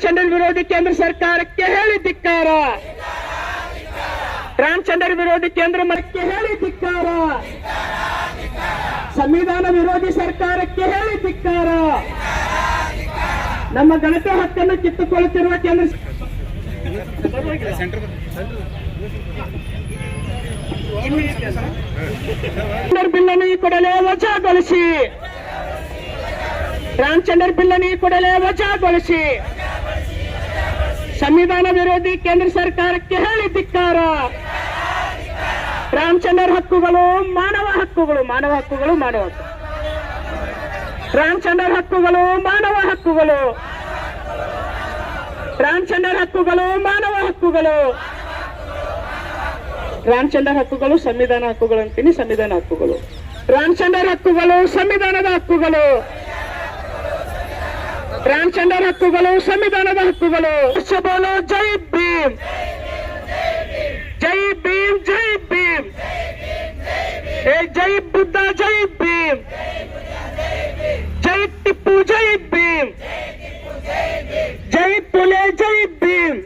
Transgender ವಿರೋಧಿ ಕೇಂದ್ರ ಸರ್ಕಾರಕ್ಕೆ ಹೇಳಿ ಧಿಕ್ಕಾರ. ಟ್ರಾನ್ಸ್ಜೆಂಡರ್ ವಿರೋಧಿ ಕೇಂದ್ರ ಮಠಕ್ಕೆ ಹೇಳಿ ಧಿಕ್ಕಾರ. ಸಂವಿಧಾನ ವಿರೋಧಿ ಸರ್ಕಾರಕ್ಕೆ ಹೇಳಿ ಧಿಕ್ಕಾರ. ನಮ್ಮ ಗಣತಿ ಹಕ್ಕನ್ನು ಕಿತ್ತುಕೊಳ್ಳುತ್ತಿರುವ ಕೇಂದ್ರ ಬಿಲ್ಲನ್ನು ಈ ಕೂಡಲೇ ವಜಾಗೊಳಿಸಿ. ಟ್ರಾನ್ಸ್ಜೆಂಡರ್ ಬಿಲ್ಲನ್ನು ಈ ಕೂಡಲೇ ವಜಾಗೊಳಿಸಿ. ಸಂವಿಧಾನ ವಿರೋಧಿ ಕೇಂದ್ರ ಸರ್ಕಾರಕ್ಕೆ ಹೇಳಿ ಧಿಕ್ಕಾರ. ಟ್ರಾನ್ಸ್ಜೆಂಡರ್ ಹಕ್ಕುಗಳು ಮಾನವ ಹಕ್ಕುಗಳು, ಮಾನವ ಹಕ್ಕುಗಳು, ಮಾನವ ಹಕ್ಕು. ಟ್ರಾನ್ಸ್ಜೆಂಡರ್ ಹಕ್ಕುಗಳು ಮಾನವ ಹಕ್ಕುಗಳು. ಟ್ರಾನ್ಸ್ಜೆಂಡರ್ ಹಕ್ಕುಗಳು ಮಾನವ ಹಕ್ಕುಗಳು. ಟ್ರಾನ್ಸ್ಜೆಂಡರ್ ಹಕ್ಕುಗಳು ಸಂವಿಧಾನ ಹಕ್ಕುಗಳು ಅಂತೀನಿ, ಸಂವಿಧಾನ ಹಕ್ಕುಗಳು. ಟ್ರಾನ್ಸ್ಜೆಂಡರ್ ಹಕ್ಕುಗಳು ಸಂವಿಧಾನದ ಹಕ್ಕುಗಳು. ಟ್ರಾನ್ಸ್ಜೆಂಡರ್ ಹಕ್ಕುಗಳು ಸಂವಿಧಾನದ ಹಕ್ಕುಗಳು. ಬೋಲೋ ಜೈ ಭೀಮ್, ಜೈ ಭೀಮ್, ಜೈ ಭೀಮ್. ಜೈ ಬುದ್ಧ, ಜೈ ಭೀಮ್. ಜೈ ಟಿಪ್ಪು, ಜೈ ಭೀಮ್. ಜೈ ಪುಲೆ, ಜೈ ಭೀಮ್.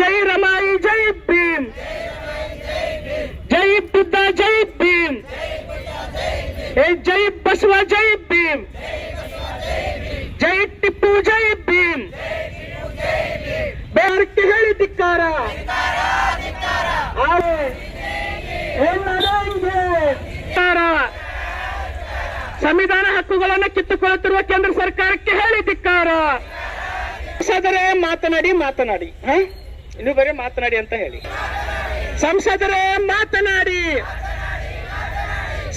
ಜೈ ರಮಾಯಿ, ಜೈ ಭೀಮ್. ಜೈ ಬುದ್ಧ, ಜೈ ಭೀಮ್. ಜೈ ಬಸವ, ಜೈ ಭೀಮ್. ಜೈ ಟಿಪ್ಪು, ಜೈ ಭೀಮ್. ಬೇರಕ್ಕೆ ಹೇಳಿ ಧಿಕ್ಕಾರ. ಸಂವಿಧಾನ ಹಕ್ಕುಗಳನ್ನು ಕಿತ್ತುಕೊಳ್ಳುತ್ತಿರುವ ಕೇಂದ್ರ ಸರ್ಕಾರಕ್ಕೆ ಹೇಳಿ ಧಿಕ್ಕಾರ. ಸಂಸದರೇ ಮಾತನಾಡಿ, ಮಾತನಾಡಿ. ಇನ್ನು ಬರೀ ಮಾತನಾಡಿ ಅಂತ ಹೇಳಿ. ಸಂಸದರೇ ಮಾತನಾಡಿ,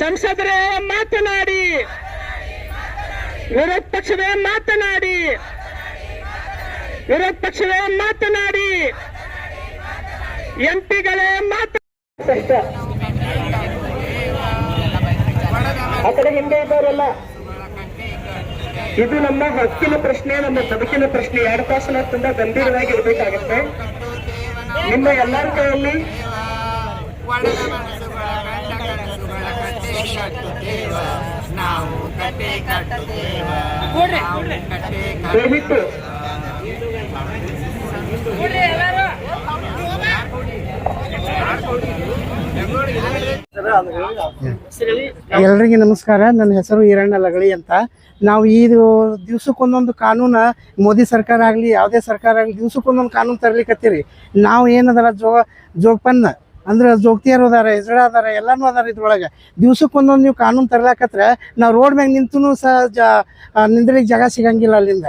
ಸಂಸದರೇ ಮಾತನಾಡಿ. ವಿರೋಧ ಪಕ್ಷವೇ ಮಾತನಾಡಿ, ವಿರೋಧ ಪಕ್ಷವೇ ಮಾತನಾಡಿ. ಎಂಪಿಗಳೇ ಮಾತನಾಡಿ. ಆ ಕಡೆ ಹಿಂದೆ ಇದ್ದವರಲ್ಲ. ಇದು ನಮ್ಮ ಹಕ್ಕಿನ ಪ್ರಶ್ನೆ, ನಮ್ಮ ಬದುಕಿನ ಪ್ರಶ್ನೆ. 2 ತಾಸು ನಾವು ತುಂಬಾ ಗಂಭೀರವಾಗಿ ಇರಬೇಕಾಗತ್ತೆ. ನಿಮ್ಮ ಎಲ್ಲರ ಕೈಯಲ್ಲಿ ದಯವಿಟ್ಟು ಎಲ್ಲರಿಗೆ ನಮಸ್ಕಾರ. ನನ್ನ ಹೆಸರು ಈರಣ್ಣ ಲಗಳಿ ಅಂತ. ನಾವು ಈ ದಿವ್ಸಕ್ಕೊಂದೊಂದು ಕಾನೂನು, ಮೋದಿ ಸರ್ಕಾರ ಆಗಲಿ ಯಾವುದೇ ಸರ್ಕಾರ ಆಗಲಿ, ದಿವ್ಸಕ್ಕೊಂದೊಂದು ಕಾನೂನು ತರ್ಲಿಕ್ಕತ್ತೀರಿ. ನಾವು ಏನದಲ್ಲ ಜೋಗಪನ್ನ ಅಂದ್ರೆ ಜೋಗ್ತಿಯರು ಅದಾರ, ಹೆಸರು ಅದಾರ, ಎಲ್ಲನೂ ಅದಾರ. ಇದ್ರೊಳಗೆ ದಿವ್ಸಕ್ಕೊಂದೊಂದು ನೀವು ಕಾನೂನು ತರ್ಲಾಕತ್ರ ನಾವು ರೋಡ್ ಮ್ಯಾಗ ನಿಂತು ನಿಂದ್ರಿಗೆ ಜಾಗ ಸಿಗಂಗಿಲ್ಲ. ಅಲ್ಲಿಂದ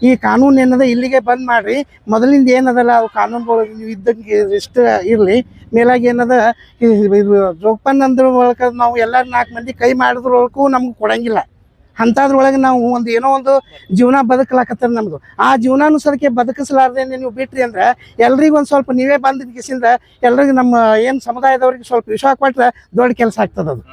ಈ ಕಾನೂನು ಏನದ ಇಲ್ಲಿಗೆ ಬಂದ್ ಮಾಡ್ರಿ. ಮೊದಲಿಂದ ಏನದಲ್ಲ ಅವು ಕಾನೂನುಗಳು ನೀವು ಇದ್ದಂಗೆ ಇಷ್ಟ ಇರಲಿ. ಮೇಲಾಗಿ ಏನದ ಇದು ಜೋಗಪನ್ ಅಂದ್ರ ಒಳಗೆ ನಾವು ಎಲ್ಲರೂ 4 ಮಂದಿ ಕೈ ಮಾಡಿದ್ರೊಳಗೂ ನಮ್ಗೆ ಕೊಡಂಗಿಲ್ಲ. ಅಂಥದ್ರೊಳಗೆ ನಾವು ಏನೋ ಒಂದು ಜೀವನ ಬದುಕಲಾಕತ್ತಾರ ನಮ್ಮದು. ಆ ಜೀವನಾನು ಸದಕ್ಕೆ ಬದುಕಿಸಲಾರ್ದೆ ನೀವು ಬಿಟ್ರಿ ಅಂದ್ರೆ ಎಲ್ರಿಗೂ ಒಂದು ಸ್ವಲ್ಪ ನೀವೇ ಬಂದ ಕಿಸಿಂದ ಎಲ್ರಿಗೂ ನಮ್ಮ ಏನು ಸಮುದಾಯದವ್ರಿಗೆ ಸ್ವಲ್ಪ ವಿಶ್ವಾಸ ಕೊಟ್ಟರೆ ದೊಡ್ಡ ಕೆಲಸ ಆಗ್ತದೆ. ಅದು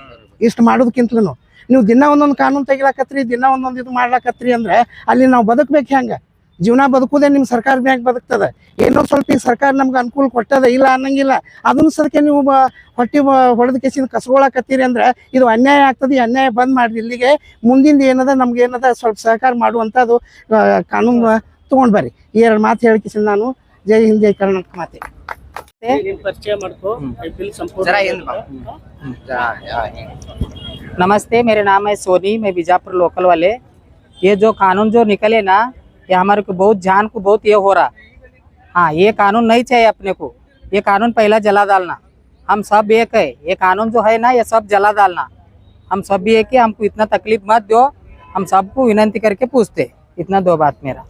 ಇಷ್ಟು ಮಾಡೋದಕ್ಕಿಂತಲೂ ನೀವು ದಿನ ಒಂದೊಂದು ಕಾನೂನು ತೆಗಿಲಾಕತ್ರಿ, ದಿನ ಒಂದೊಂದು ಇದು ಮಾಡ್ಲಾಕತ್ರಿ ಅಂದ್ರೆ ಅಲ್ಲಿ ನಾವು ಬದುಕಬೇಕು. ಹೆಂಗೆ ಜೀವನ ಬದುಕುದೇ ನಿಮ್ಮ ಸರ್ಕಾರ ಮ್ಯಾಗ ಬದುಕ್ತದೆ. ಏನೋ ಸ್ವಲ್ಪ ಈ ಸರ್ಕಾರ ನಮ್ಗೆ ಅನುಕೂಲ ಕೊಟ್ಟದ ಇಲ್ಲ ಅನ್ನಂಗಿಲ್ಲ. ಅದನ್ನು ಸದಕ್ಕೆ ನೀವು ಹೊಟ್ಟೆ ಹೊಡೆದ ಕೇಸಿಂದ ಕಸ್ಕೊಳಕತ್ತೀರಿ ಅಂದ್ರೆ ಇದು ಅನ್ಯಾಯ ಆಗ್ತದೆ. ಈ ಅನ್ಯಾಯ ಬಂದ್ ಮಾಡ್ರಿ. ಇಲ್ಲಿಗೆ ಮುಂದಿಂದ ಏನದ ನಮ್ಗೆ ಏನದ ಸ್ವಲ್ಪ ಸಹಕಾರ ಮಾಡುವಂಥದ್ದು ಕಾನೂನು ತೊಗೊಂಡು ಬರ್ರಿ. ಈ 2 ಮಾತು ಹೇಳಿಕಿಸಿಂದ ನಾನು ಜೈ ಹಿಂದ್ ಜೈ ಕರ್ನಾಟಕ ಮಾತೆ ಪರಿಚಯ ಮಾಡ್ಕೋ. नमस्ते, मेरा नाम है सोनी, मैं बीजापुर लोकल वाले। ये जो कानून जो निकले ना, ये हमारे को बहुत जान को बहुत ये हो रहा। हाँ, ये कानून नहीं चाहिए अपने को। ये कानून पहला जला डालना। हम सब एक है। ये कानून जो है ना, ये सब जला डालना। हम सब भी एक है। हमको इतना तकलीफ मत दो। हम सबको विनती करके पूछते। इतना 2 बात मेरा।